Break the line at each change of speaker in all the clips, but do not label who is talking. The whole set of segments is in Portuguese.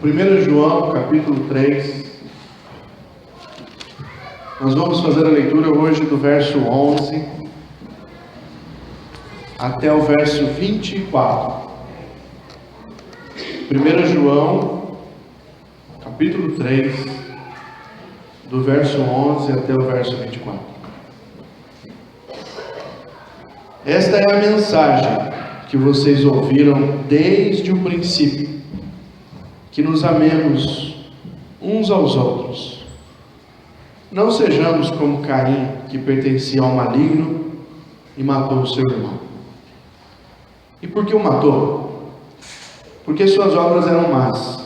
1 João, capítulo 3. Nós vamos fazer a leitura hoje do verso 11 até o verso 24. 1 João, capítulo 3, do verso 11 até o verso 24. Esta é a mensagem que vocês ouviram desde o princípio, que nos amemos uns aos outros. Não sejamos como Caim, que pertencia ao maligno e matou o seu irmão. E por que o matou? Porque suas obras eram más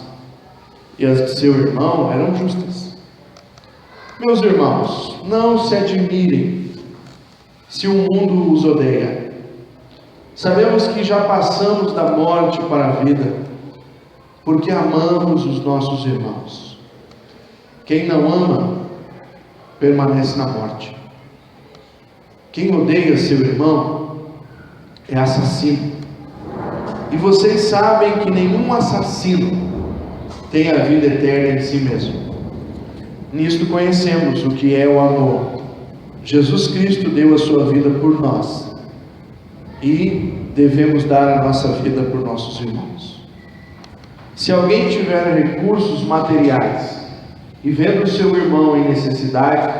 e as de seu irmão eram justas. Meus irmãos, não se admirem se o mundo os odeia. Sabemos que já passamos da morte para a vida, porque amamos os nossos irmãos. Quem não ama, permanece na morte. Quem odeia seu irmão, é assassino. E vocês sabem que nenhum assassino tem a vida eterna em si mesmo. Nisto conhecemos o que é o amor. Jesus Cristo deu a sua vida por nós, e devemos dar a nossa vida por nossos irmãos. Se alguém tiver recursos materiais e vendo seu irmão em necessidade,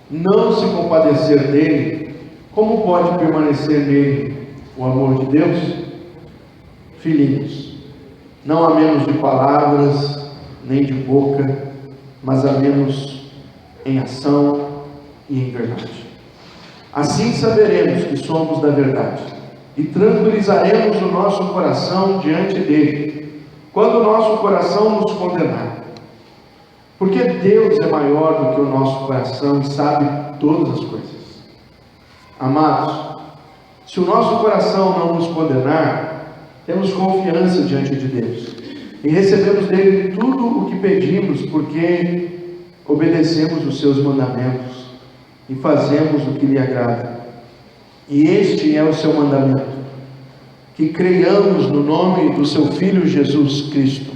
não se compadecer dele, como pode permanecer nele o amor de Deus? Filhinhos, não amemos de palavras nem de boca, mas amemos em ação e em verdade. Assim saberemos que somos da verdade e tranquilizaremos o nosso coração diante dele, quando o nosso coração nos condenar. Porque Deus é maior do que o nosso coração e sabe todas as coisas. Amados, se o nosso coração não nos condenar, temos confiança diante de Deus e recebemos dele tudo o que pedimos, porque obedecemos os seus mandamentos e fazemos o que lhe agrada. E este é o seu mandamento: que creiamos no nome do seu Filho Jesus Cristo,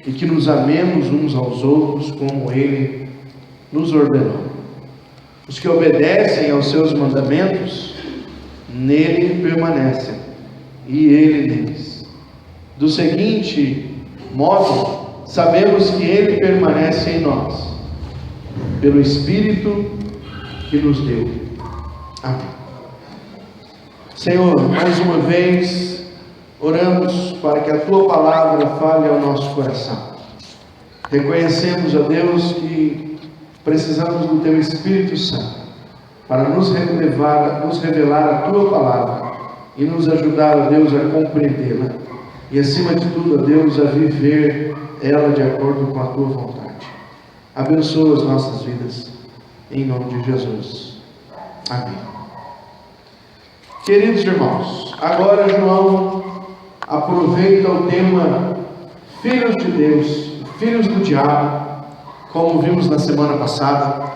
e que nos amemos uns aos outros como ele nos ordenou. Os que obedecem aos seus mandamentos, nele permanecem, e ele neles. Do seguinte modo, sabemos que ele permanece em nós, pelo Espírito que nos deu. Amém. Senhor, mais uma vez oramos para que a tua palavra fale ao nosso coração. Reconhecemos, ó Deus, que precisamos do teu Espírito Santo para nos revelar a tua palavra e nos ajudar, ó Deus, a compreendê-la e, acima de tudo, ó Deus, a viver ela de acordo com a tua vontade. Abençoa as nossas vidas, em nome de Jesus. Amém. Queridos irmãos, agora João aproveita o tema filhos de Deus, filhos do diabo, como vimos na semana passada,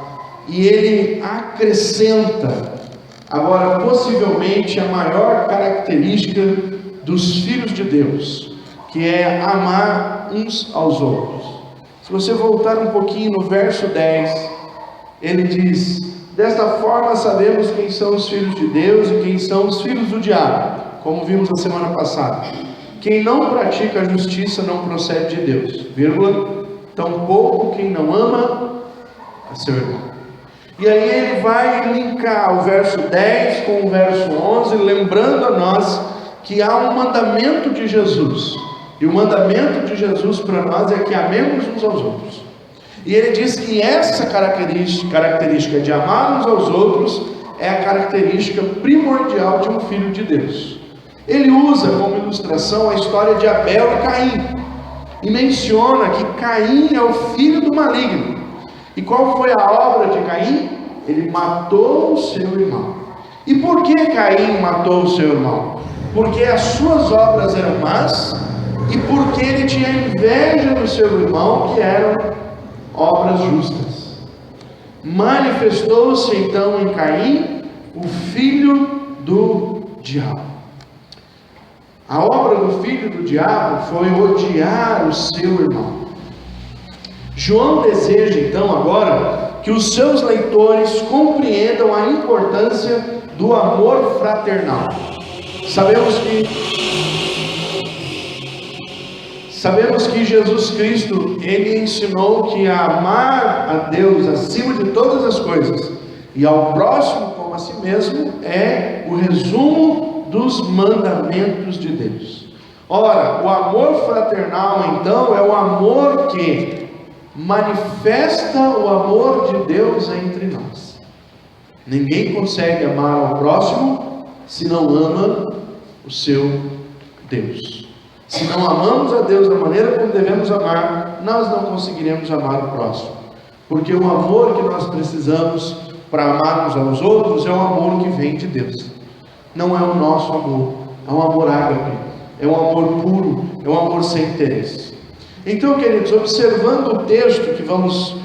e ele acrescenta agora possivelmente a maior característica dos filhos de Deus, que é amar uns aos outros. Se você voltar um pouquinho no verso 10, ele diz: desta forma sabemos quem são os filhos de Deus e quem são os filhos do diabo, como vimos na semana passada. Quem não pratica a justiça não procede de Deus, vírgula, tampouco quem não ama a seu irmão. E aí ele vai linkar o verso 10 com o verso 11, lembrando a nós que há um mandamento de Jesus, e o mandamento de Jesus para nós é que amemos uns aos outros. E ele diz que essa característica de amar uns aos outros é a característica primordial de um filho de Deus. Ele usa como ilustração a história de Abel e Caim, e menciona que Caim é o filho do maligno. E qual foi a obra de Caim? Ele matou o seu irmão. E por que Caim matou o seu irmão? Porque as suas obras eram más, e porque ele tinha inveja do seu irmão, que eram obras justas. Manifestou-se então em Caim o filho do diabo. A obra do filho do diabo foi odiar o seu irmão. João deseja então agora que os seus leitores compreendam a importância do amor fraternal. Sabemos que Jesus Cristo, Ele ensinou que amar a Deus acima de todas as coisas e ao próximo como a si mesmo é o resumo dos mandamentos de Deus. Ora, o amor fraternal então é o amor que manifesta o amor de Deus entre nós. Ninguém consegue amar ao próximo se não ama o seu Deus. Se não amamos a Deus da maneira como devemos amar, nós não conseguiremos amar o próximo. Porque o amor que nós precisamos para amarmos aos outros é um amor que vem de Deus. Não é o nosso amor, é um amor ágape, é um amor puro, é um amor sem interesse. Então, queridos, observando o texto que vamos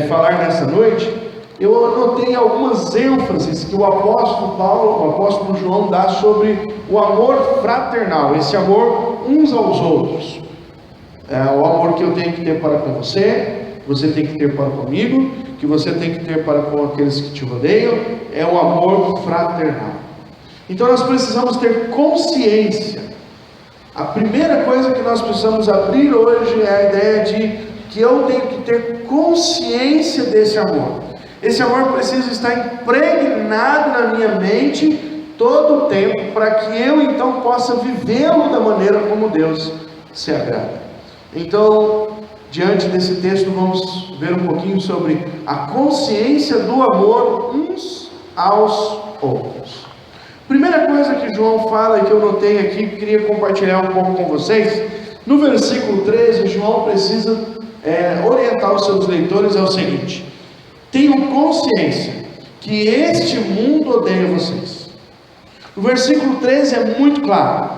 falar nessa noite, eu anotei algumas ênfases que o apóstolo Paulo, o apóstolo João dá sobre o amor fraternal, esse amor uns aos outros. O amor que eu tenho que ter para com você tem que ter para comigo, que você tem que ter para com aqueles que te rodeiam, é o amor fraternal. Então nós precisamos ter consciência. A primeira coisa que nós precisamos abrir hoje é a ideia de que eu tenho que ter consciência desse amor. Esse amor precisa estar impregnado na minha mente todo o tempo, para que eu então possa vivê-lo da maneira como Deus se agrada. Então, diante desse texto, vamos ver um pouquinho sobre a consciência do amor uns aos outros. Primeira coisa que João fala e que eu notei aqui, queria compartilhar um pouco com vocês, no versículo 13, João precisa orientar os seus leitores, é o seguinte: tenham consciência que este mundo odeia vocês. O versículo 13 é muito claro.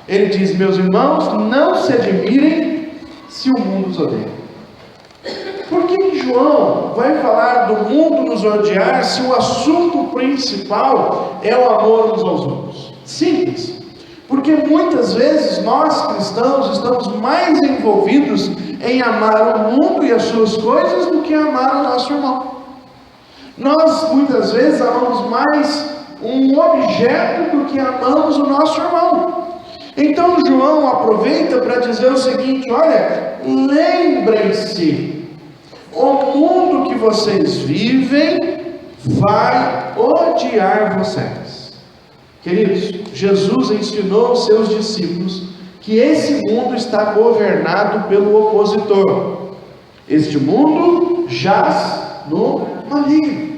Ele diz: meus irmãos, não se admirem se o mundo os odeia. Por que João vai falar do mundo nos odiar se o assunto principal é o amor uns aos outros? Simples. Porque muitas vezes nós cristãos estamos mais envolvidos em amar o mundo e as suas coisas do que amar o nosso irmão. Nós muitas vezes amamos mais um objeto do que amamos o nosso irmão. Então João aproveita para dizer o seguinte: olha, lembrem-se, o mundo que vocês vivem vai odiar vocês. Queridos, Jesus ensinou aos seus discípulos que esse mundo está governado pelo opositor. Este mundo jaz no maligno.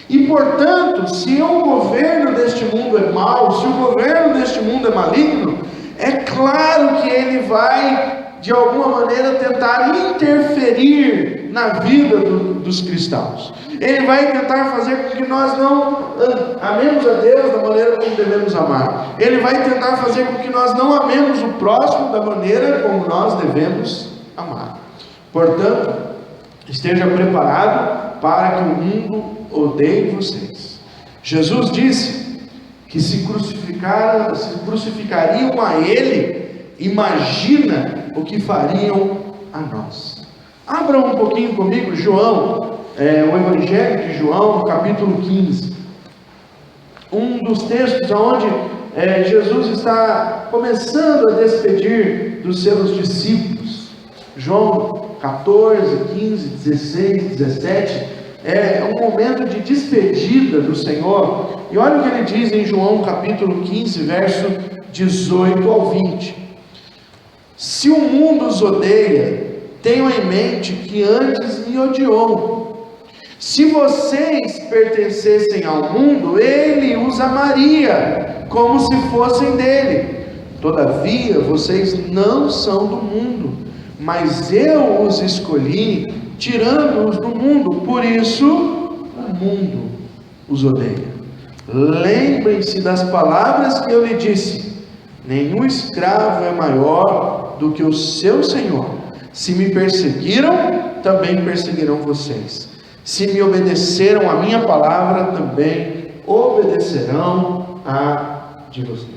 E portanto, se o governo deste mundo é mau, se o governo deste mundo é maligno, é claro que ele vai, de alguma maneira, tentar interferir na vida dos cristãos. Ele vai tentar fazer com que nós não amemos a Deus da maneira como devemos amar. Ele vai tentar fazer com que nós não amemos o próximo da maneira como nós devemos amar. Portanto, esteja preparado para que o mundo odeie vocês. Jesus disse que se crucificariam a Ele, imagina o que fariam a nós. Abram um pouquinho comigo João, o Evangelho de João, no capítulo 15. Um dos textos onde Jesus está começando a despedir dos seus discípulos. João 14, 15, 16, 17, é um momento de despedida do Senhor. E olha o que ele diz em João capítulo 15, verso 18 ao 20. Se o mundo os odeia, tenham em mente que antes me odiou. Se vocês pertencessem ao mundo, ele os amaria, como se fossem dele. Todavia, vocês não são do mundo, mas eu os escolhi, tirando-os do mundo, por isso o mundo os odeia. Lembrem-se das palavras que eu lhe disse: nenhum escravo é maior do que o seu senhor. Se me perseguiram, também perseguirão vocês. Se me obedeceram a minha palavra, também obedecerão a de vocês.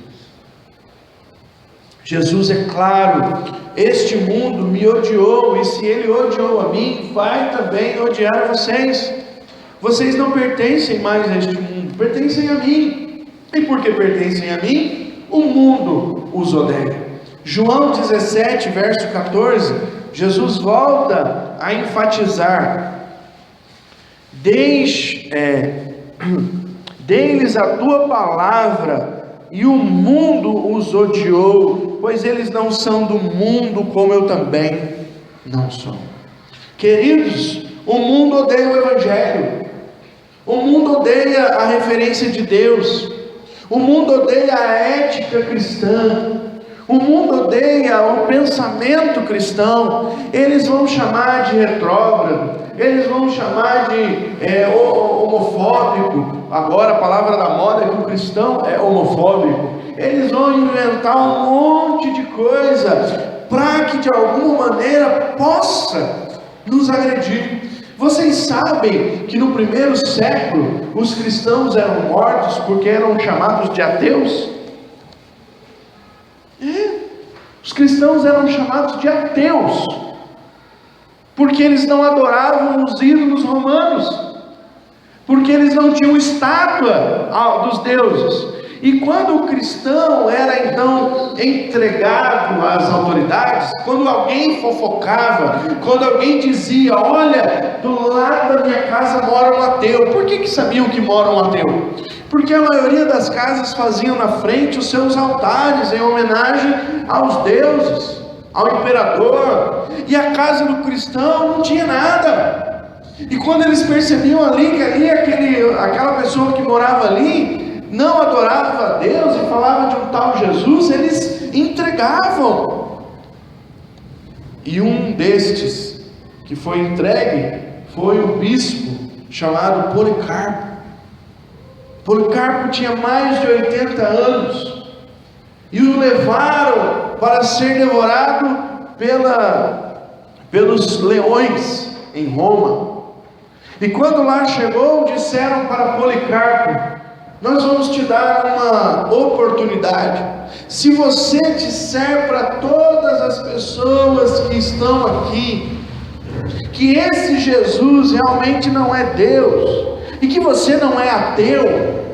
Jesus é claro: este mundo me odiou, e se ele odiou a mim, vai também odiar vocês. Vocês não pertencem mais a este mundo, pertencem a mim. E porque pertencem a mim, o mundo os odeia. João 17, verso 14, Jesus volta a enfatizar: dei-lhes a tua palavra, e o mundo os odiou, pois eles não são do mundo, como eu também não sou. Queridos, o mundo odeia o Evangelho, o mundo odeia a referência de Deus, o mundo odeia a ética cristã, o mundo odeia o pensamento cristão. Eles vão chamar de retrógrado, eles vão chamar de homofóbico. Agora a palavra da moda é que o cristão é homofóbico. Eles vão inventar um monte de coisa para que de alguma maneira possa nos agredir. Vocês sabem que no primeiro século os cristãos eram mortos porque eram chamados de ateus? Os cristãos eram chamados de ateus porque eles não adoravam os ídolos romanos, porque eles não tinham estátua dos deuses. E quando o cristão era então entregado às autoridades, quando alguém fofocava, quando alguém dizia: olha, do lado da minha casa mora um ateu. Por que sabiam que mora um ateu? Porque a maioria das casas faziam na frente os seus altares em homenagem aos deuses, ao imperador, e a casa do cristão não tinha nada. E quando eles percebiam ali que aquela pessoa que morava ali não adorava a Deus e falava de um tal Jesus, eles entregavam. E um destes que foi entregue foi o bispo chamado Policarpo. Policarpo tinha mais de 80 anos e o levaram para ser devorado pelos leões em Roma. E quando lá chegou, disseram para Policarpo: nós vamos te dar uma oportunidade. Se você disser para todas as pessoas que estão aqui que esse Jesus realmente não é Deus, e que você não é ateu,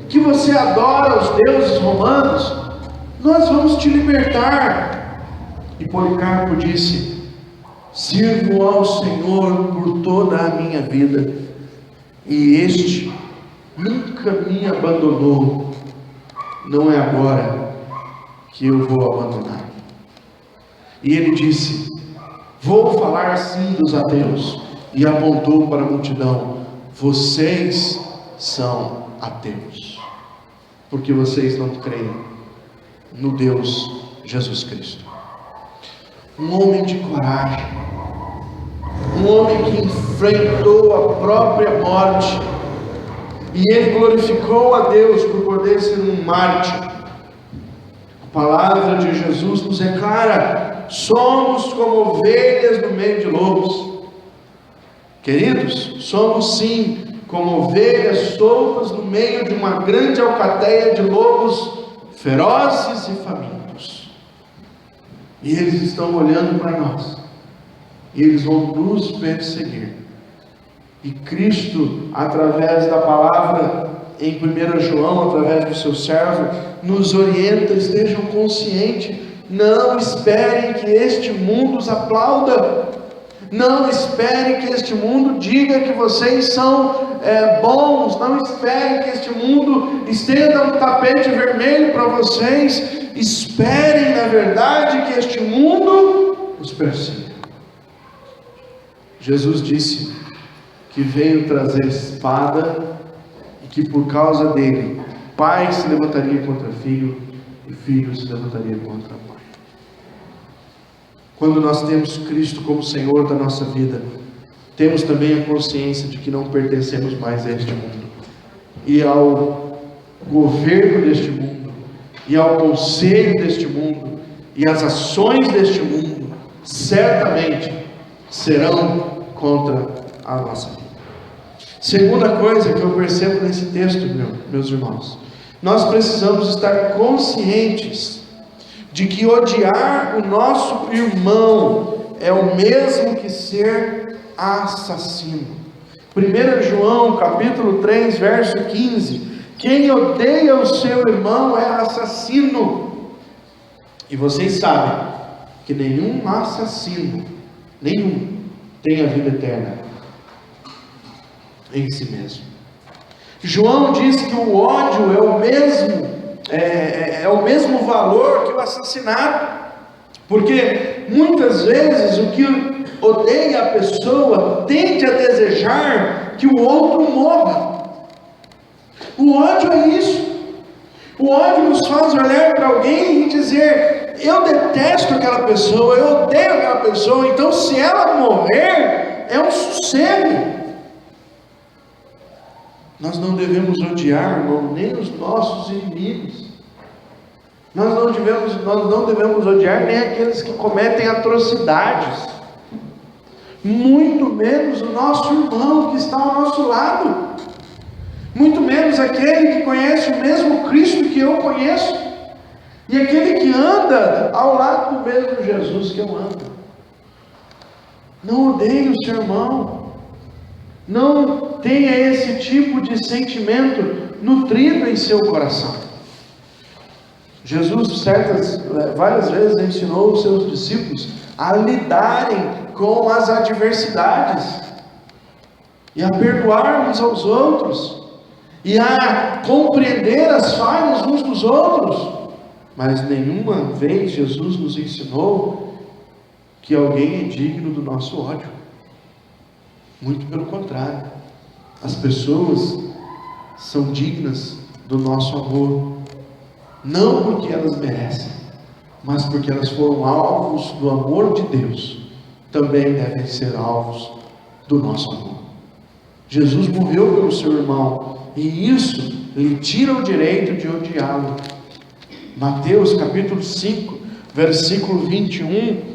que você adora os deuses romanos, nós vamos te libertar. E Policarpo disse: sirvo ao Senhor por toda a minha vida, e este nunca me abandonou. Não é agora que eu vou abandonar. E ele disse: vou falar sim dos ateus. E apontou para a multidão: vocês são ateus, porque vocês não creem no Deus Jesus Cristo. Um homem de coragem, um homem que enfrentou a própria morte, e ele glorificou a Deus por poder ser um mártir. A palavra de Jesus nos é clara: somos como ovelhas no meio de lobos. Queridos, somos sim como ovelhas soltas no meio de uma grande alcateia de lobos ferozes e famintos. E eles estão olhando para nós, e eles vão nos perseguir. E Cristo, através da palavra em 1 João, através do seu servo, nos orienta: estejam conscientes, não esperem que este mundo os aplauda, não esperem que este mundo diga que vocês são bons, não esperem que este mundo estenda um tapete vermelho para vocês. Esperem, na verdade, que este mundo os persiga. Jesus disse que veio trazer espada, e que por causa dele, pai se levantaria contra filho, e filho se levantaria contra pai. Quando nós temos Cristo como Senhor da nossa vida, temos também a consciência de que não pertencemos mais a este mundo, e ao governo deste mundo, e ao conselho deste mundo, e as ações deste mundo, certamente serão contra a nossa vida. Segunda coisa que eu percebo nesse texto, meus irmãos, nós precisamos estar conscientes de que odiar o nosso irmão é o mesmo que ser assassino. 1 João capítulo 3, verso 15: quem odeia o seu irmão é assassino. E vocês sabem que nenhum assassino, tem a vida eterna em si mesmo. João diz que o ódio é o mesmo valor que o assassinato, porque muitas vezes o que odeia a pessoa tende a desejar que o outro morra. O ódio é isso. O ódio nos faz olhar para alguém e dizer: eu detesto aquela pessoa, eu odeio aquela pessoa, então se ela morrer, é um sossego. Nós não devemos odiar, irmão, nem os nossos inimigos. Nós não devemos odiar nem aqueles que cometem atrocidades, muito menos o nosso irmão que está ao nosso lado, muito menos aquele que conhece o mesmo Cristo que eu conheço, e aquele que anda ao lado do mesmo Jesus que eu ando. Não odeie o seu irmão, não tenha esse tipo de sentimento nutrido em seu coração. Jesus várias vezes ensinou os seus discípulos a lidarem com as adversidades, e a perdoar uns aos outros, e a compreender as falhas uns dos outros. Mas nenhuma vez Jesus nos ensinou que alguém é digno do nosso ódio. Muito pelo contrário, as pessoas são dignas do nosso amor, não porque elas merecem, mas porque elas foram alvos do amor de Deus, também devem ser alvos do nosso amor. Jesus morreu pelo seu irmão, e isso lhe tira o direito de odiá-lo. Mateus capítulo 5, versículo 21,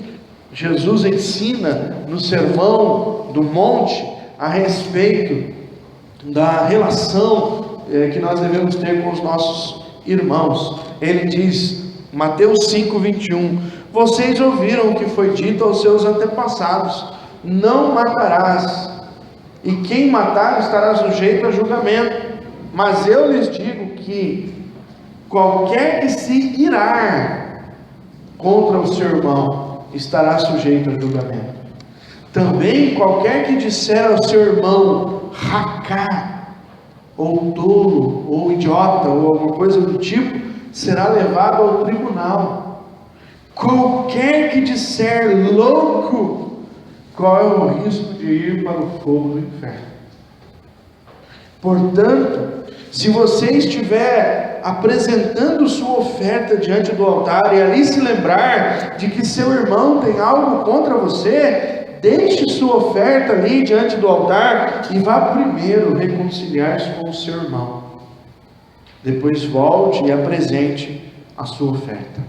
Jesus ensina no Sermão do Monte a respeito da relação que nós devemos ter com os nossos irmãos. Ele diz, Mateus 5, 21: vocês ouviram o que foi dito aos seus antepassados: não matarás, e quem matar estará sujeito a julgamento. Mas eu lhes digo que qualquer que se irar contra o seu irmão estará sujeito a julgamento. Também qualquer que disser ao seu irmão racá, ou tolo, ou idiota, ou alguma coisa do tipo, será levado ao tribunal. Qualquer que disser louco, qual é o risco de ir para o fogo do inferno? Portanto, se você estiver apresentando sua oferta diante do altar e ali se lembrar de que seu irmão tem algo contra você, deixe sua oferta ali diante do altar e vá primeiro reconciliar-se com o seu irmão. Depois volte e apresente a sua oferta.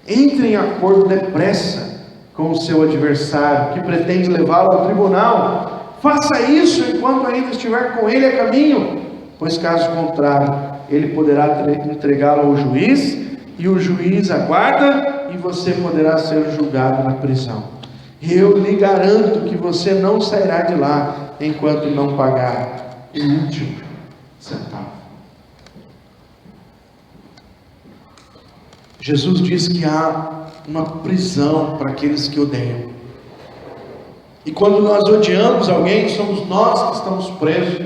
Entre em acordo depressa com o seu adversário que pretende levá-lo ao tribunal. Faça isso enquanto ainda estiver com ele a caminho, pois caso contrário, ele poderá entregá-lo ao juiz, e o juiz aguarda, e você poderá ser julgado na prisão. E eu lhe garanto que você não sairá de lá enquanto não pagar o último centavo. Jesus diz que há uma prisão para aqueles que odeiam. E quando nós odiamos alguém, somos nós que estamos presos.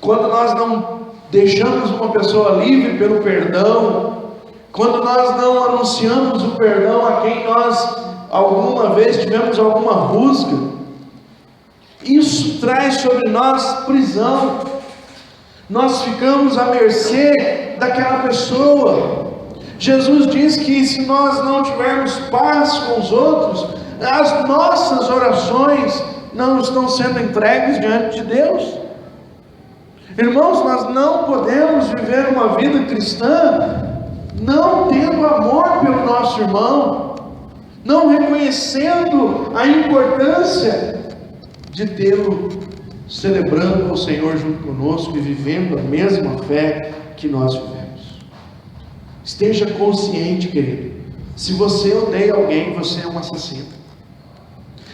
Quando nós não deixamos uma pessoa livre pelo perdão, quando nós não anunciamos o perdão a quem nós alguma vez tivemos alguma rusga, isso traz sobre nós prisão. Nós ficamos à mercê daquela pessoa. Jesus diz que se nós não tivermos paz com os outros, as nossas orações não estão sendo entregues diante de Deus. Irmãos, nós não podemos viver uma vida cristã não tendo amor pelo nosso irmão, não reconhecendo a importância de tê-lo celebrando o Senhor junto conosco e vivendo a mesma fé que nós vivemos. Esteja consciente, querido, Se você odeia alguém, você é um assassino.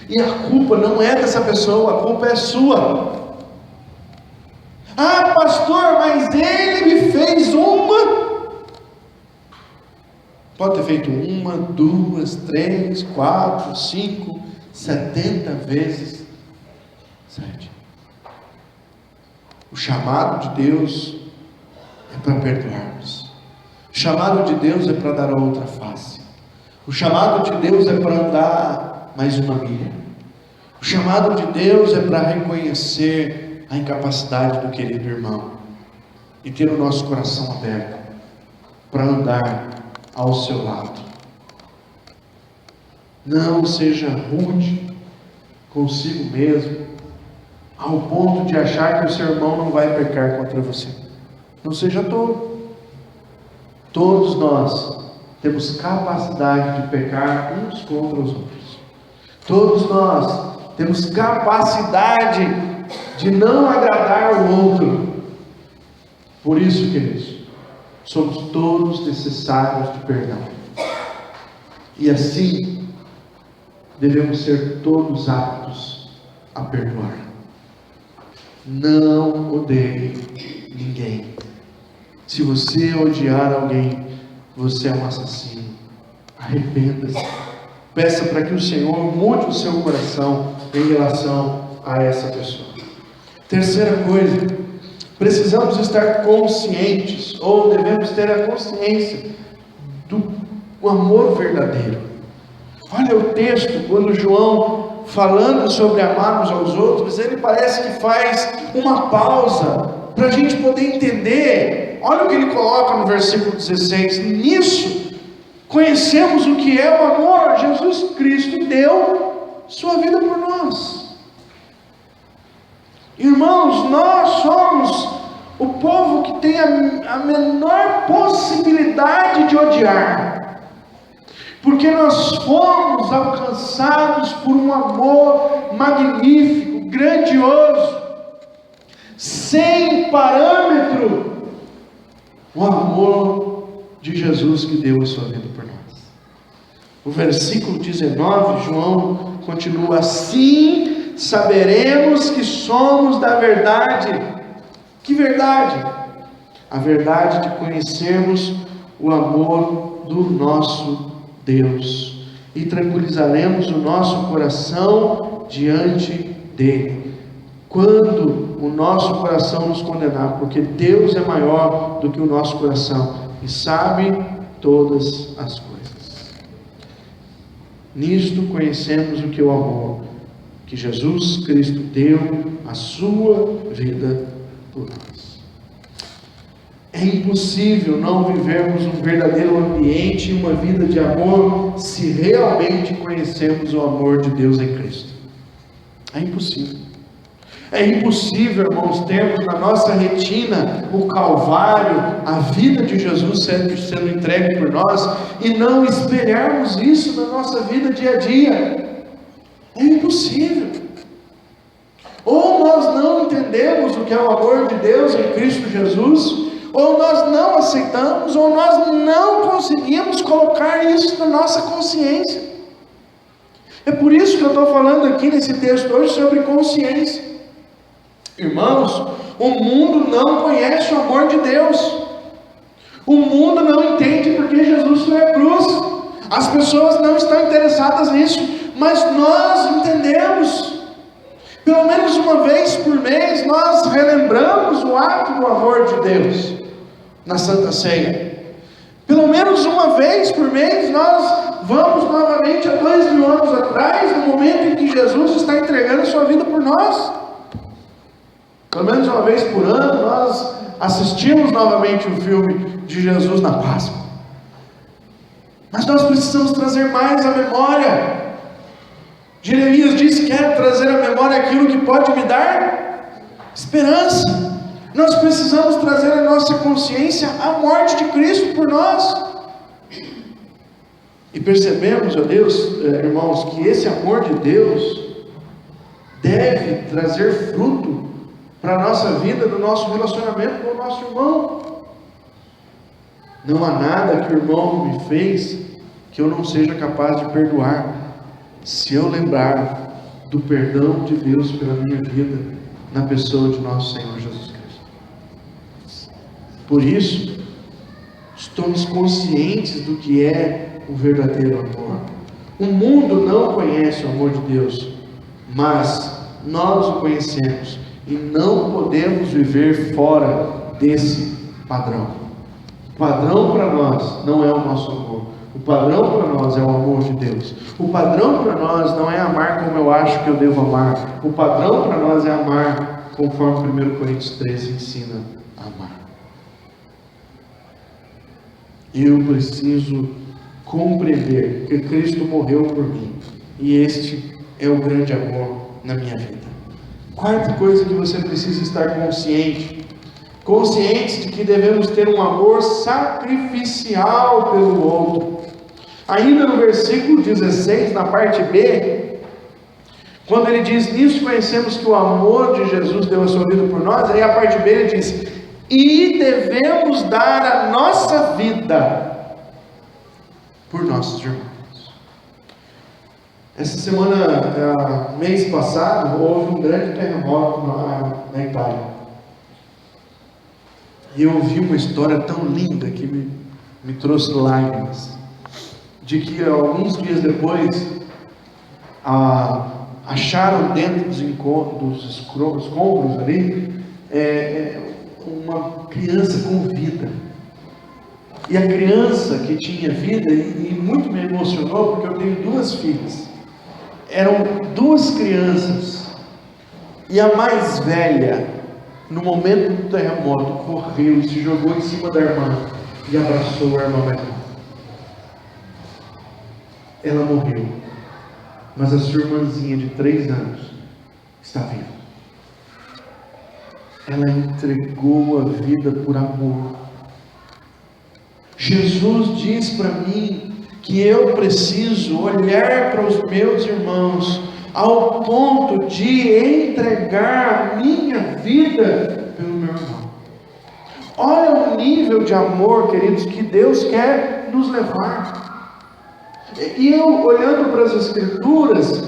E a culpa não é dessa pessoa, a culpa é sua. Ah, pastor, mas ele me fez uma. Pode ter feito 1, 2, 3, 4, 5, 70 vezes 7. O chamado de Deus é para perdoarmos. O chamado de Deus é para dar a outra face. O chamado de Deus é para andar mais uma milha. O chamado de Deus é para reconhecer a incapacidade do querido irmão e ter o nosso coração aberto para andar ao seu lado. Não seja rude consigo mesmo, ao ponto de achar que o seu irmão não vai pecar contra você. Não seja tolo. Todos nós temos capacidade de pecar uns contra os outros. Todos nós temos capacidade de não agradar o outro. Por isso, queridos, somos todos necessários de perdão. E assim, devemos ser todos aptos a perdoar. Não odeie ninguém. Se você odiar alguém, você é um assassino. Arrependa-se. Peça para que o Senhor mude o seu coração em relação a essa pessoa. Terceira coisa, precisamos estar conscientes, ou devemos ter a consciência do amor verdadeiro. Olha o texto, quando João, falando sobre amarmos aos outros, ele parece que faz uma pausa para a gente poder entender. Olha o que ele coloca no versículo 16: nisso conhecemos o que é o amor. Jesus Cristo deu sua vida por nós. Irmãos, nós somos o povo que tem a menor possibilidade de odiar, porque nós fomos alcançados por um amor magnífico, grandioso, sem parâmetro, o amor de Jesus que deu a sua vida por nós. O versículo 19, João continua: assim saberemos que somos da verdade. Que verdade? A verdade de conhecermos o amor do nosso Deus, e tranquilizaremos o nosso coração diante dele, quando o nosso coração nos condenar, porque Deus é maior do que o nosso coração e sabe todas as coisas. Nisto conhecemos o que é o amor, que Jesus Cristo deu a sua vida por nós. É impossível não vivermos um verdadeiro ambiente e uma vida de amor se realmente conhecemos o amor de Deus em Cristo. É impossível. É impossível, irmãos, termos na nossa retina o Calvário, a vida de Jesus sendo entregue por nós, e não espelharmos isso na nossa vida dia a dia. É impossível. Ou nós não entendemos o que é o amor de Deus em Cristo Jesus, ou nós não aceitamos, ou nós não conseguimos colocar isso na nossa consciência. É por isso que eu estou falando aqui nesse texto hoje sobre consciência. Irmãos, o mundo não conhece o amor de Deus. O mundo não entende porque Jesus foi à cruz. As pessoas não estão interessadas nisso, mas nós entendemos. Pelo menos uma vez por mês nós relembramos o ato do amor de Deus na Santa Ceia. Pelo menos uma vez por mês nós vamos novamente a 2000 anos atrás, no momento em que Jesus está entregando a sua vida por nós. Pelo menos uma vez por ano nós assistimos novamente o filme de Jesus na Páscoa. Mas nós precisamos trazer mais à memória. Jeremias disse: quero trazer à memória aquilo que pode me dar esperança. Nós precisamos trazer à nossa consciência a morte de Cristo por nós. E percebemos, ó Deus, irmãos, que esse amor de Deus deve trazer fruto para a nossa vida, no nosso relacionamento com o nosso irmão. Não há nada que o irmão me fez que eu não seja capaz de perdoar, se eu lembrar do perdão de Deus pela minha vida, na pessoa de nosso Senhor Jesus Cristo. Por isso, estamos conscientes do que é o verdadeiro amor. O mundo não conhece o amor de Deus, mas nós o conhecemos e não podemos viver fora desse padrão. O padrão para nós não é o nosso amor. O padrão para nós é o amor de Deus. O padrão para nós não é amar como eu acho que eu devo amar. O padrão para nós é amar conforme 1 Coríntios 13 ensina a amar. Eu preciso compreender que Cristo morreu por mim. E este é o grande amor na minha vida. Quarta coisa que você precisa estar consciente. Conscientes de que devemos ter um amor sacrificial pelo outro. Ainda no versículo 16, na parte B, quando ele diz, nisso conhecemos que o amor de Jesus deu a sua vida por nós, aí a parte B ele diz, e devemos dar a nossa vida por nossos irmãos. Essa semana, mês passado, houve um grande terremoto na Itália. E eu ouvi uma história tão linda que me trouxe lágrimas. De que alguns dias depois, acharam dentro dos escombros ali, uma criança com vida. E a criança que tinha vida, e muito me emocionou, porque eu tenho 2 filhas. Eram 2 crianças. E a mais velha, no momento do terremoto, correu e se jogou em cima da irmã e abraçou a irmã mais nova. Ela morreu, mas a sua irmãzinha de 3 anos está viva. Ela entregou a vida por amor. Jesus diz para mim que eu preciso olhar para os meus irmãos ao ponto de entregar a minha vida pelo meu irmão. Olha o nível de amor, queridos, que Deus quer nos levar. E eu, olhando para as Escrituras,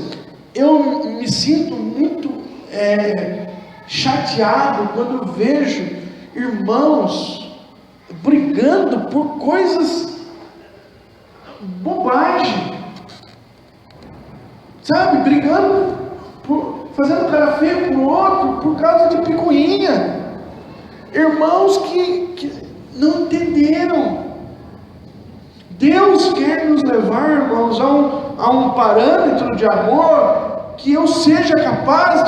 eu me sinto muito chateado quando vejo irmãos brigando por coisas bobagem, sabe, brigando, fazendo cara feio para o outro por causa de picuinha. Irmãos que não entenderam. Deus quer nos levar, irmãos, a um parâmetro de amor que eu seja capaz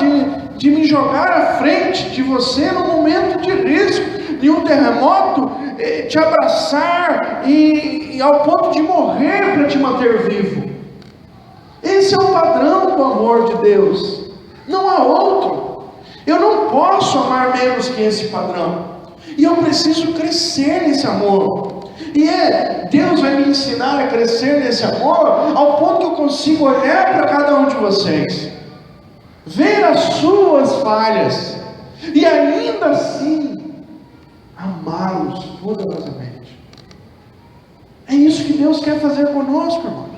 de me jogar à frente de você no momento de risco, de um terremoto, te abraçar e ao ponto de morrer para te manter vivo. Esse é o padrão do amor de Deus, não há outro. Eu não posso amar menos que esse padrão, e eu preciso crescer nesse amor. E Deus vai me ensinar a crescer nesse amor ao ponto que eu consigo olhar para cada um de vocês, ver as suas falhas e ainda assim amá-los poderosamente. É isso que Deus quer fazer conosco, irmãos.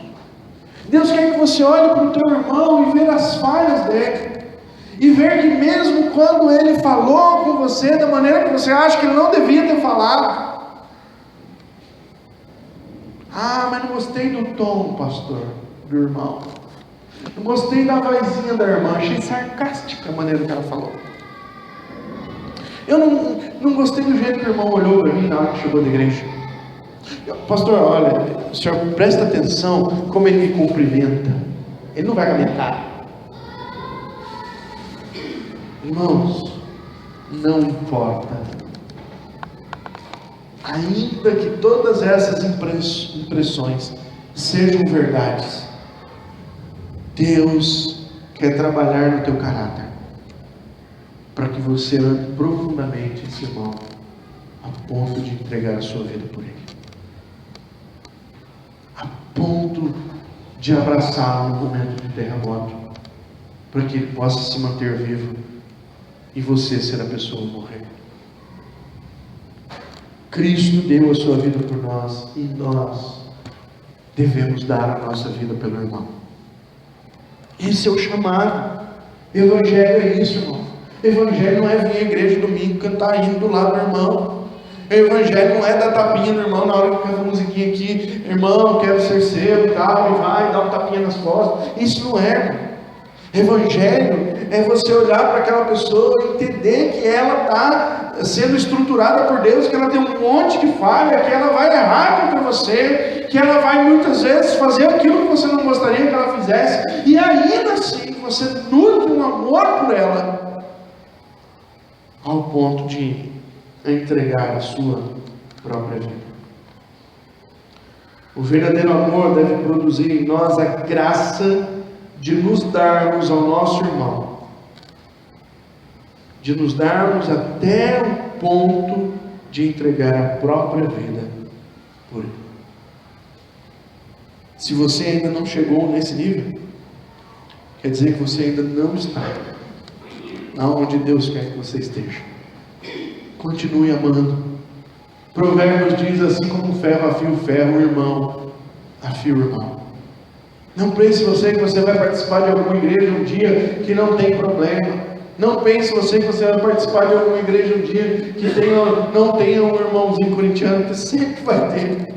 Deus quer que você olhe para o teu irmão e ver as falhas dele, e ver que mesmo quando ele falou com você da maneira que você acha que ele não devia ter falado, mas não gostei do tom, pastor, do irmão. Não gostei da vozinha da irmã. Achei sarcástica a maneira que ela falou. Eu não gostei do jeito que o irmão olhou para mim na hora que chegou da igreja. Pastor, olha, o senhor presta atenção como ele me cumprimenta. Ele não vai comentar. Irmãos, não importa. Ainda que todas essas impressões sejam verdades, Deus quer trabalhar no teu caráter, para que você ame profundamente esse irmão, a ponto de entregar a sua vida por ele, a ponto de abraçá-lo no momento de terremoto, para que ele possa se manter vivo, e você ser a pessoa a morrer. Cristo deu a sua vida por nós, e nós devemos dar a nossa vida pelo irmão. Esse é o chamado. Evangelho é isso, irmão. Evangelho não é vir à igreja domingo cantar hino do lado do irmão. Evangelho não é dar tapinha no irmão na hora que canta a musiquinha aqui, irmão, quero ser seu e tal, e vai dar um tapinha nas costas. Isso não é, irmão. Evangelho é você olhar para aquela pessoa e entender que ela está sendo estruturada por Deus, que ela tem um monte de falha, que ela vai errar contra você, que ela vai muitas vezes fazer aquilo que você não gostaria que ela fizesse, e ainda assim você nutre um amor por ela, ao ponto de entregar a sua própria vida. O verdadeiro amor deve produzir em nós a graça de nos darmos ao nosso irmão, de nos darmos até o ponto de entregar a própria vida por ele. Se você ainda não chegou nesse nível, quer dizer que você ainda não está aonde Deus quer que você esteja. Continue amando. Provérbios diz: assim como o ferro afia o ferro, o irmão afia o irmão. Não pense você que você vai participar de alguma igreja um dia que não tem problema. Não pense você que você vai participar de alguma igreja um dia que não tenha um irmãozinho corintiano, que sempre vai ter.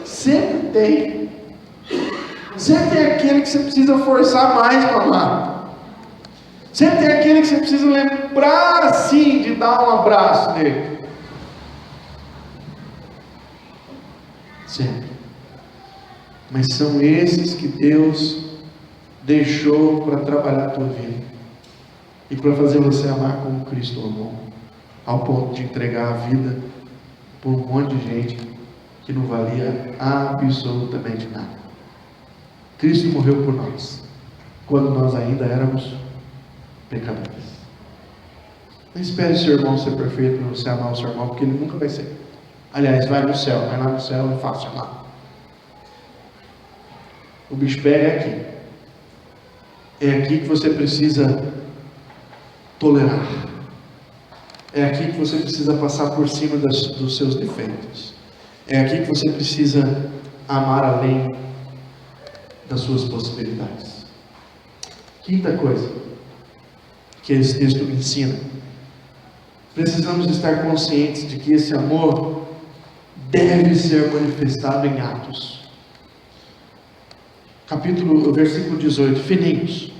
Sempre tem. Sempre tem aquele que você precisa forçar mais para amar. Sempre tem aquele que você precisa lembrar assim de dar um abraço nele. Sempre. Mas são esses que Deus deixou para trabalhar a tua vida e para fazer você amar como Cristo amou, ao ponto de entregar a vida por um monte de gente que não valia absolutamente nada. Cristo morreu por nós quando nós ainda éramos pecadores. Não espere o seu irmão ser perfeito para você amar o seu irmão, porque ele nunca vai ser. Aliás, vai no céu, vai lá no céu, é fácil amar. O bicho pega aqui. É aqui que você precisa tolerar. É aqui que você precisa passar por cima dos seus defeitos. É aqui que você precisa amar além das suas possibilidades. Quinta coisa que esse texto me ensina: precisamos estar conscientes de que esse amor deve ser manifestado em atos. Versículo 18, filhinhos,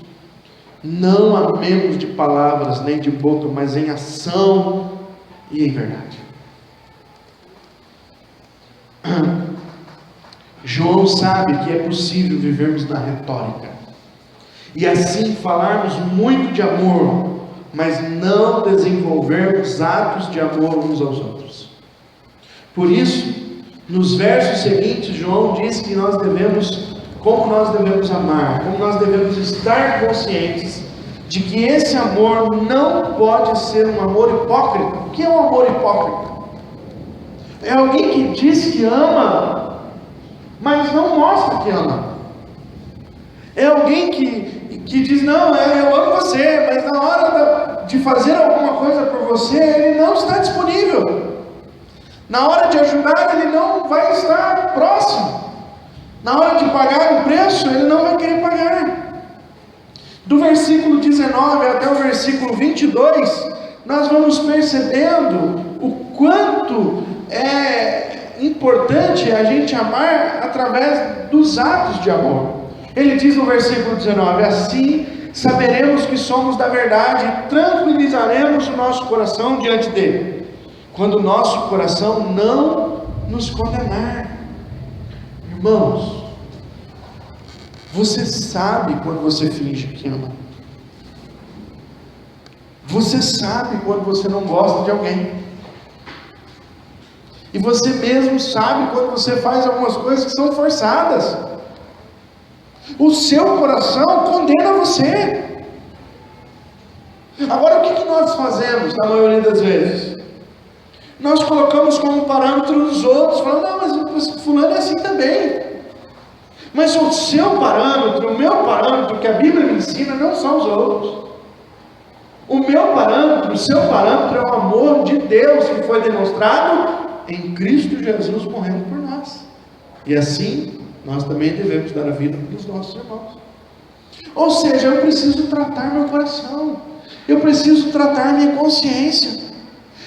não amemos de palavras nem de boca, mas em ação e em verdade. João sabe que é possível vivermos na retórica e assim falarmos muito de amor, mas não desenvolvermos atos de amor uns aos outros. Por isso, nos versos seguintes, João diz que como nós devemos amar, como nós devemos estar conscientes de que esse amor não pode ser um amor hipócrita. O que é um amor hipócrita? É alguém que diz que ama, mas não mostra que ama. É alguém que diz: não, eu amo você, mas na hora de fazer alguma coisa por você, ele não está disponível. Na hora de ajudar, ele não vai estar próximo. Na hora de pagar o preço, ele não vai querer pagar. Do versículo 19 até o versículo 22, nós vamos percebendo o quanto é importante a gente amar através dos atos de amor. Ele diz no versículo 19: assim saberemos que somos da verdade e tranquilizaremos o nosso coração diante dele, quando o nosso coração não nos condenar. Irmãos, você sabe quando você finge que ama. Você sabe quando você não gosta de alguém. E você mesmo sabe quando você faz algumas coisas que são forçadas. O seu coração condena você. Agora, o que nós fazemos na maioria das vezes? Nós colocamos como parâmetro os outros, falando: não, mas fulano é assim também. Mas o seu parâmetro, o meu parâmetro, que a Bíblia me ensina, não são os outros. O meu parâmetro, o seu parâmetro é o amor de Deus que foi demonstrado em Cristo Jesus morrendo por nós. E assim, nós também devemos dar a vida pelos nossos irmãos. Ou seja, eu preciso tratar meu coração, eu preciso tratar minha consciência.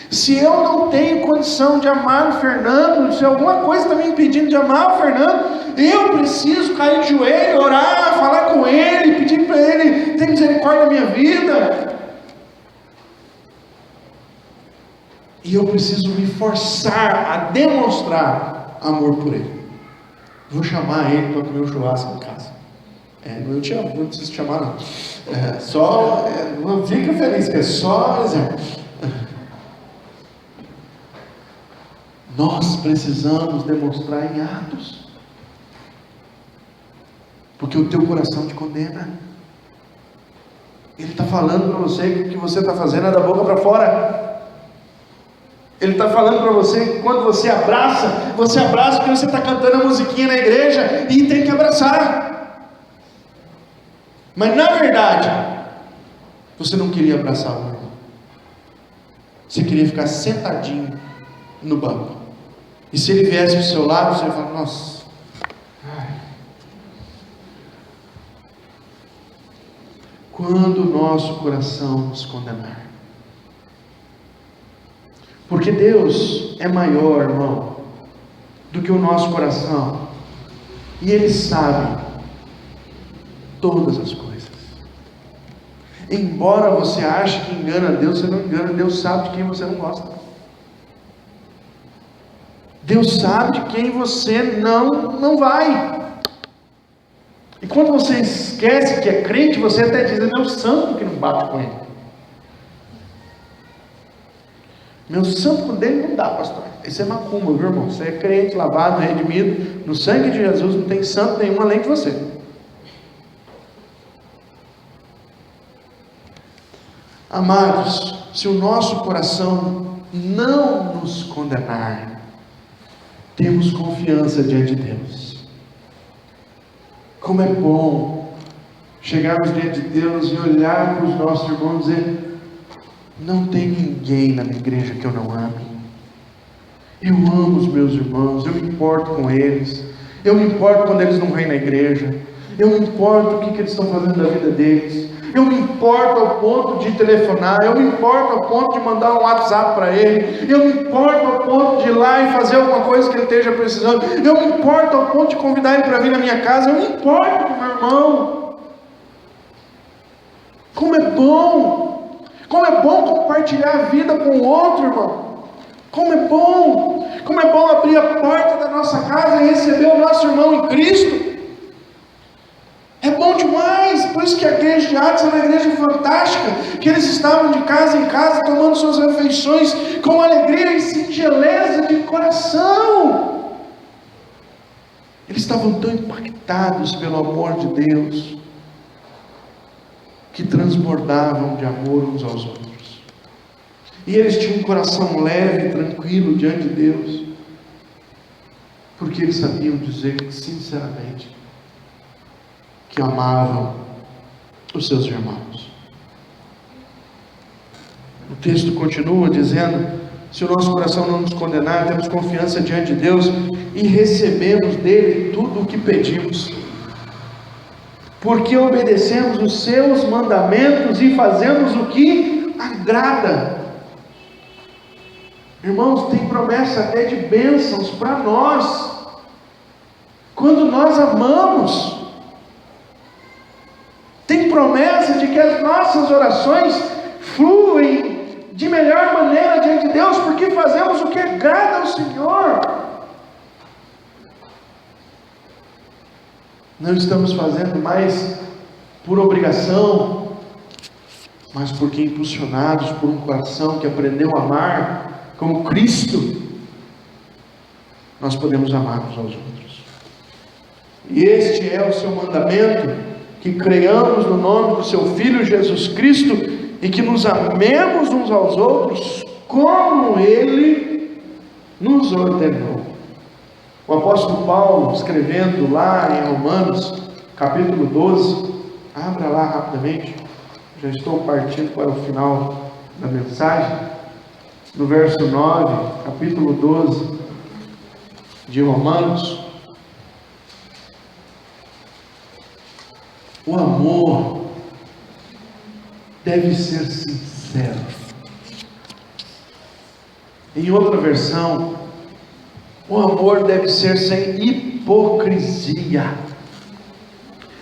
Se eu não tenho condição de amar o Fernando, se alguma coisa está me impedindo de amar o Fernando, eu preciso cair de joelho, orar, falar com ele, pedir para ele ter misericórdia da minha vida. E eu preciso me forçar a demonstrar amor por ele. Vou chamar ele para comer um churrasco em casa. Eu te amo, não preciso te chamar não. Não fica feliz, que é só exemplo. Nós precisamos demonstrar em atos. Porque o teu coração te condena. Ele está falando para você que o que você está fazendo é da boca para fora. Ele está falando para você que quando você abraça porque você está cantando a musiquinha na igreja e tem que abraçar. Mas na verdade, você não queria abraçar o irmão. Você queria ficar sentadinho no banco. E se ele viesse para o seu lado, você ia falar, nossa. Quando o nosso coração nos condenar. Porque Deus é maior, irmão, do que o nosso coração. E Ele sabe todas as coisas. Embora você ache que engana Deus, você não engana. Deus sabe de quem você não gosta. Deus sabe de quem você não vai. E quando você esquece que é crente, você até diz, é meu santo que não bate com ele. Meu santo com dele não dá, pastor. Isso é macumba, viu, irmão? Você é crente, lavado, redimido no sangue de Jesus, não tem santo nenhum além de você. Amados, se o nosso coração não nos condenar, temos confiança diante de Deus. Como é bom chegarmos diante de Deus e olhar para os nossos irmãos e dizer, não tem ninguém na minha igreja que eu não ame. Eu amo os meus irmãos, eu me importo com eles, eu me importo quando eles não vêm na igreja, eu me importo o que eles estão fazendo da vida deles, eu me importo ao ponto de telefonar, eu me importo ao ponto de mandar um WhatsApp para ele, eu me importo ao ponto de ir lá e fazer alguma coisa que ele esteja precisando, eu me importo ao ponto de convidar ele para vir na minha casa, eu me importo com o meu irmão. Como é bom compartilhar a vida com o outro, irmão. Como é bom abrir a porta da nossa casa e receber o nosso irmão em Cristo. É bom demais, por isso que a igreja de Atos é uma igreja fantástica, que eles estavam de casa em casa, tomando suas refeições, com alegria e singeleza de coração. Eles estavam tão impactados pelo amor de Deus, que transbordavam de amor uns aos outros. E eles tinham um coração leve e tranquilo diante de Deus, porque eles sabiam dizer sinceramente que amavam os seus irmãos. O texto continua dizendo, se o nosso coração não nos condenar, temos confiança diante de Deus e recebemos dele tudo o que pedimos, porque obedecemos os seus mandamentos e fazemos o que agrada. Irmãos, tem promessa até de bênçãos para nós, quando nós amamos. Tem promessa de que as nossas orações fluem de melhor maneira diante de Deus, porque fazemos o que agrada ao Senhor. Não estamos fazendo mais por obrigação, mas porque impulsionados por um coração que aprendeu a amar como Cristo, nós podemos amar uns aos outros. E este é o seu mandamento, que creiamos no nome do seu Filho Jesus Cristo e que nos amemos uns aos outros como Ele nos ordenou. O apóstolo Paulo, escrevendo lá em Romanos, capítulo 12, abra lá rapidamente, já estou partindo para o final da mensagem, no verso 9, capítulo 12 de Romanos, O amor deve ser sincero. Em outra versão, o amor deve ser sem hipocrisia.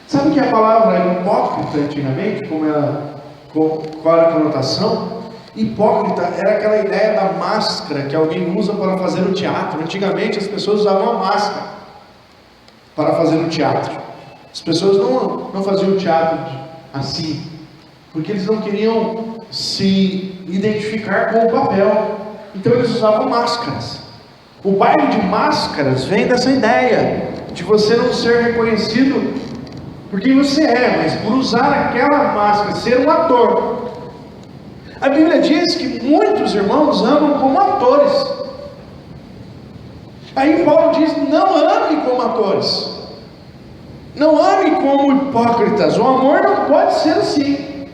Sabe o que é a palavra hipócrita antigamente? Qual era a conotação? Hipócrita era aquela ideia da máscara que alguém usa para fazer o teatro. Antigamente as pessoas usavam a máscara para fazer o teatro. As pessoas não faziam teatro assim, porque eles não queriam se identificar com o papel. Então eles usavam máscaras. O baile de máscaras vem dessa ideia de você não ser reconhecido por quem você é, mas por usar aquela máscara, ser um ator. A Bíblia diz que muitos irmãos amam como atores. Aí Paulo diz: não ame como atores, não ame como hipócritas. O amor não pode ser assim.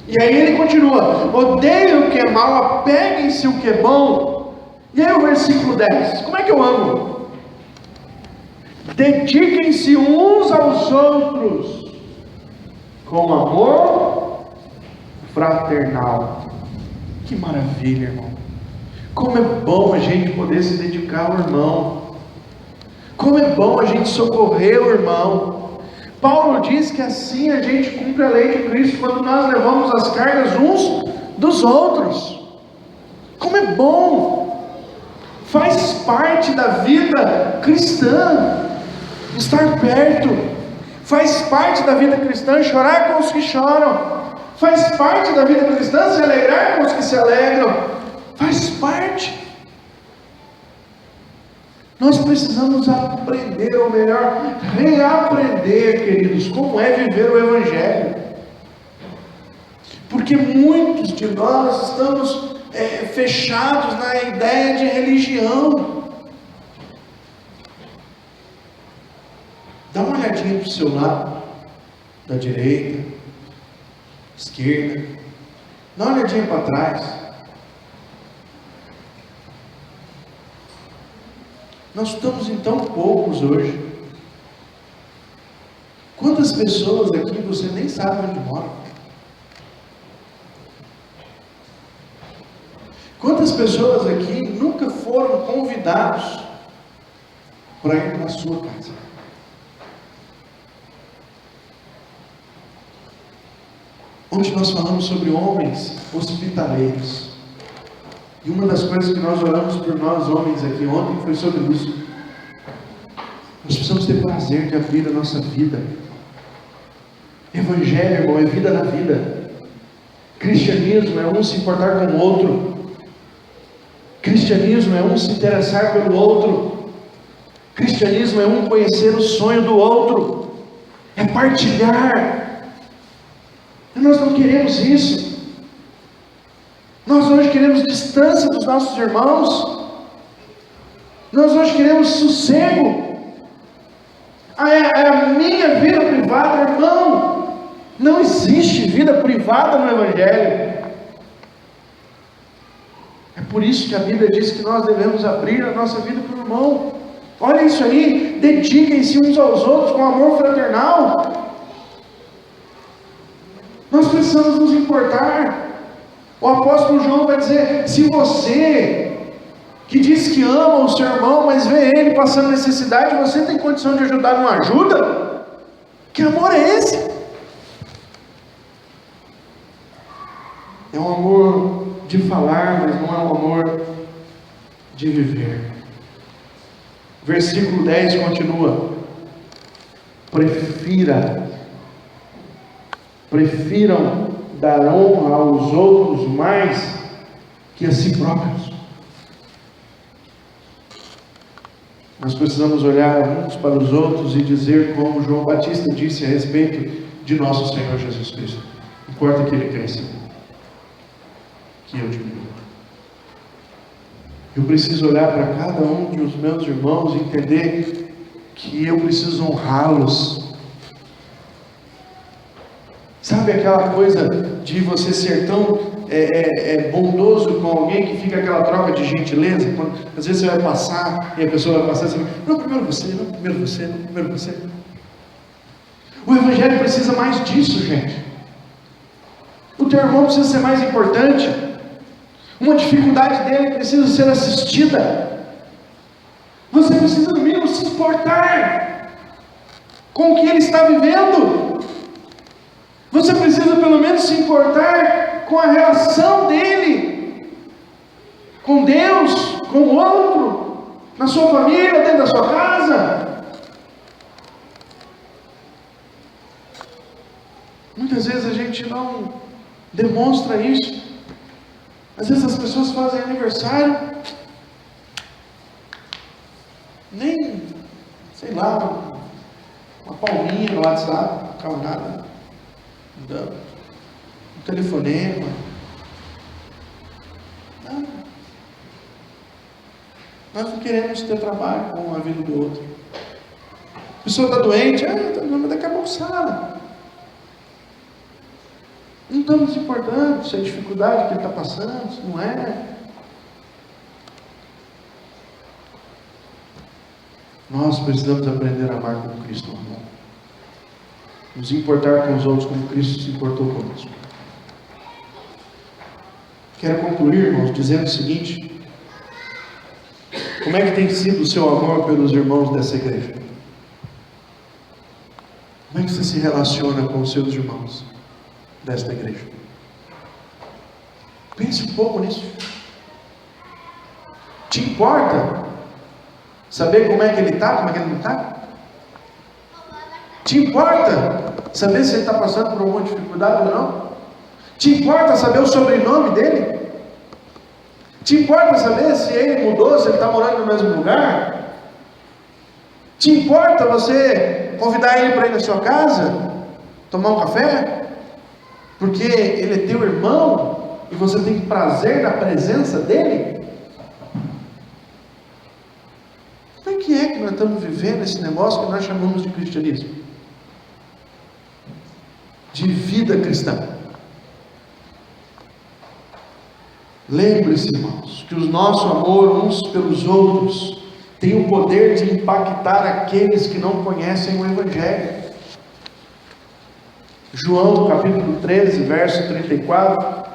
E aí ele continua: odeiem o que é mal, apeguem-se o que é bom. E aí o versículo 10, como é que eu amo? Dediquem-se uns aos outros com amor fraternal. Que maravilha, irmão. Como é bom a gente poder se dedicar ao irmão. Como é bom a gente socorrer o irmão. Paulo diz que assim a gente cumpre a lei de Cristo, quando nós levamos as cargas uns dos outros. Como é bom. Faz parte da vida cristã estar perto. Faz parte da vida cristã chorar com os que choram. Faz parte da vida cristã se alegrar com os que se alegram. Faz parte. Nós precisamos aprender, ou melhor, reaprender, queridos, como é viver o Evangelho. Porque muitos de nós estamos fechados na ideia de religião. Dá uma olhadinha para o seu lado, da direita, esquerda, dá uma olhadinha para trás. Nós estamos em tão poucos hoje. Quantas pessoas aqui você nem sabe onde moram? Quantas pessoas aqui nunca foram convidados para ir na sua casa? Ontem nós falamos sobre homens hospitaleiros. E uma das coisas que nós oramos por nós homens aqui ontem foi sobre isso. Nós precisamos ter prazer de abrir a nossa vida. Evangelho, irmão, é vida na vida. Cristianismo é um se importar com o outro. Cristianismo é um se interessar pelo outro. Cristianismo é um conhecer o sonho do outro. É partilhar. E nós não queremos isso. Nós hoje queremos distância dos nossos irmãos. Nós hoje queremos sossego. É a minha vida privada, irmão. Não existe vida privada no Evangelho. É por isso que a Bíblia diz que nós devemos abrir a nossa vida para o irmão. Olha isso aí. Dediquem-se uns aos outros com amor fraternal. Nós precisamos nos importar. O apóstolo João vai dizer: se você que diz que ama o seu irmão, mas vê ele passando necessidade, você tem condição de ajudar, não ajuda? Que amor é esse? É um amor de falar, mas não é um amor de viver. Versículo 10 continua: prefiram dar honra aos outros mais que a si próprios. Nós precisamos olhar uns para os outros e dizer como João Batista disse a respeito de nosso Senhor Jesus Cristo: importa que Ele cresça, que eu diminua. Eu preciso olhar para cada um dos meus irmãos e entender que eu preciso honrá-los. Sabe aquela coisa de você ser tão bondoso com alguém que fica aquela troca de gentileza? Quando, às vezes você vai passar e a pessoa vai passar assim: não, primeiro você, não, primeiro você, não, primeiro você. O Evangelho precisa mais disso, gente. O teu irmão precisa ser mais importante. Uma dificuldade dele precisa ser assistida. Você precisa, no mínimo, se importar com o que ele está vivendo. Você precisa, pelo menos, se importar com a relação dele com Deus, com o outro, na sua família, dentro da sua casa. Muitas vezes a gente não demonstra isso. Às vezes as pessoas fazem aniversário, nem, sei lá, uma palminha no WhatsApp, não calma nada, um telefonema, nada. Nós não queremos ter trabalho com a vida do outro. A pessoa está doente, mas daqui a pouco sara. Não estamos importando se é a dificuldade que ele está passando, se não é. Nós precisamos aprender a amar como Cristo amou. Nos importar com os outros como Cristo se importou conosco. Quero concluir, irmãos, dizendo o seguinte: como é que tem sido o seu amor pelos irmãos dessa igreja? Como é que você se relaciona com os seus irmãos desta igreja? Pense um pouco nisso. Te importa saber como é que ele está, como é que ele não está? Te importa saber se ele está passando por alguma dificuldade ou não? Te importa saber o sobrenome dele? Te importa saber se ele mudou, se ele está morando no mesmo lugar? Te importa você convidar ele para ir na sua casa, tomar um café? Porque ele é teu irmão e você tem prazer na presença dele? Como é que nós estamos vivendo esse negócio que nós chamamos de cristianismo? De vida cristã. Lembre-se, irmãos, que o nosso amor uns pelos outros tem o poder de impactar aqueles que não conhecem o Evangelho. João capítulo 13, verso 34,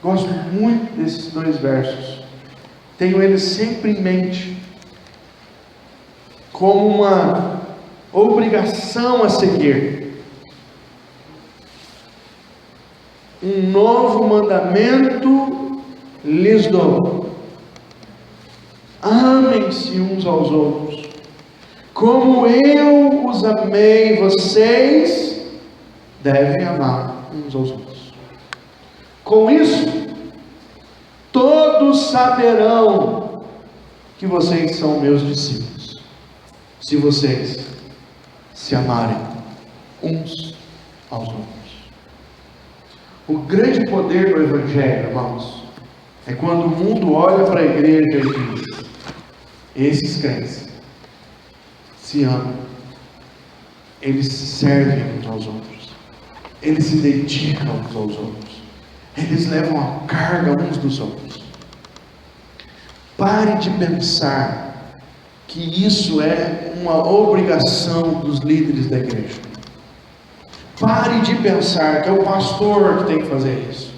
gosto muito desses dois versos, tenho eles sempre em mente, como uma obrigação a seguir. Um novo mandamento lhes dou: amem-se uns aos outros, como eu os amei, vocês devem amar uns aos outros. Com isso, todos saberão que vocês são meus discípulos, se vocês se amarem uns aos outros. O grande poder do Evangelho, irmãos, é quando o mundo olha para a igreja e diz: esses crentes se amam, eles se servem uns aos outros, eles se dedicam uns aos outros, eles levam a carga uns dos outros. Pare de pensar que isso é uma obrigação dos líderes da igreja. Pare de pensar que é o pastor que tem que fazer isso,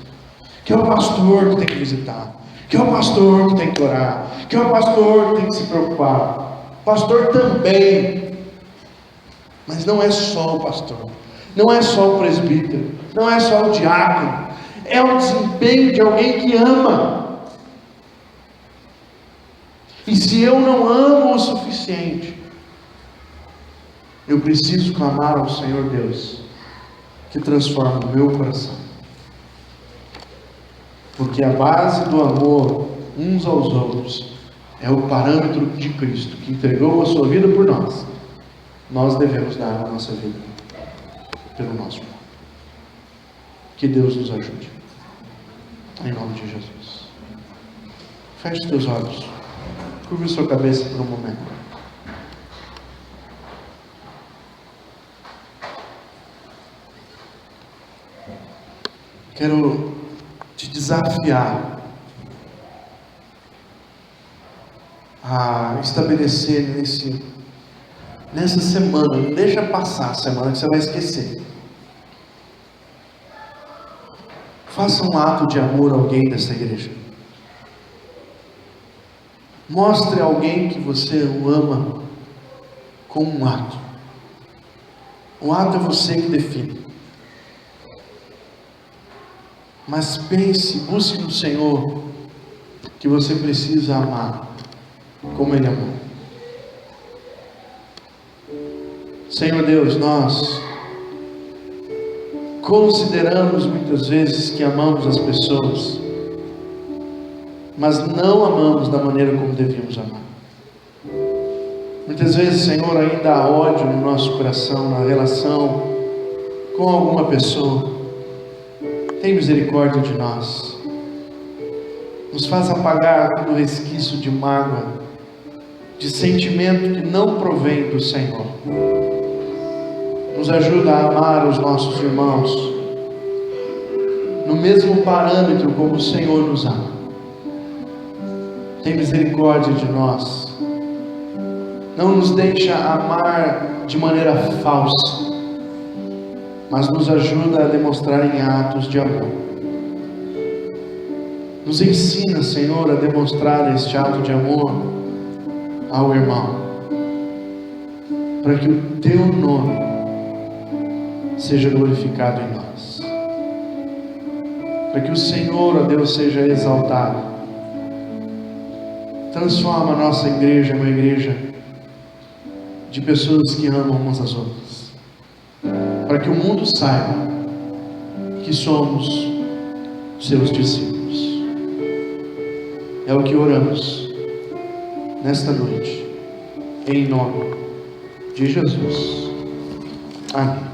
que é o pastor que tem que visitar, que é o pastor que tem que orar, que é o pastor que tem que se preocupar. Pastor também, mas não é só o pastor, não é só o presbítero, não é só o diácono, é o desempenho de alguém que ama. E se eu não amo o suficiente, eu preciso clamar ao Senhor Deus, que transforma o meu coração. Porque a base do amor uns aos outros é o parâmetro de Cristo, que entregou a sua vida por nós. Nós devemos dar a nossa vida pelo nosso irmão. Que Deus nos ajude. Em nome de Jesus. Feche os teus olhos. Curve sua cabeça por um momento. Quero te desafiar a estabelecer nesse nessa semana, não deixa passar a semana que você vai esquecer. Faça um ato de amor a alguém dessa igreja. Mostre a alguém que você o ama com um ato. Um ato é você que define. Mas pense, busque no Senhor que você precisa amar como Ele amou. Senhor Deus, nós consideramos muitas vezes que amamos as pessoas, mas não amamos da maneira como devíamos amar. Muitas vezes, Senhor, ainda há ódio no nosso coração, na relação com alguma pessoa. Tem misericórdia de nós. Nos faz apagar todo resquício de mágoa, de sentimento que não provém do Senhor. Nos ajuda a amar os nossos irmãos no mesmo parâmetro como o Senhor nos ama. Tem misericórdia de nós. Não nos deixa amar de maneira falsa, mas nos ajuda a demonstrar em atos de amor. Nos ensina, Senhor, a demonstrar este ato de amor ao irmão, para que o Teu nome seja glorificado em nós, para que o Senhor, ó Deus, seja exaltado. Transforma a nossa igreja em uma igreja de pessoas que amam umas às outras, para que o mundo saiba que somos seus discípulos. É o que oramos nesta noite, em nome de Jesus. Amém.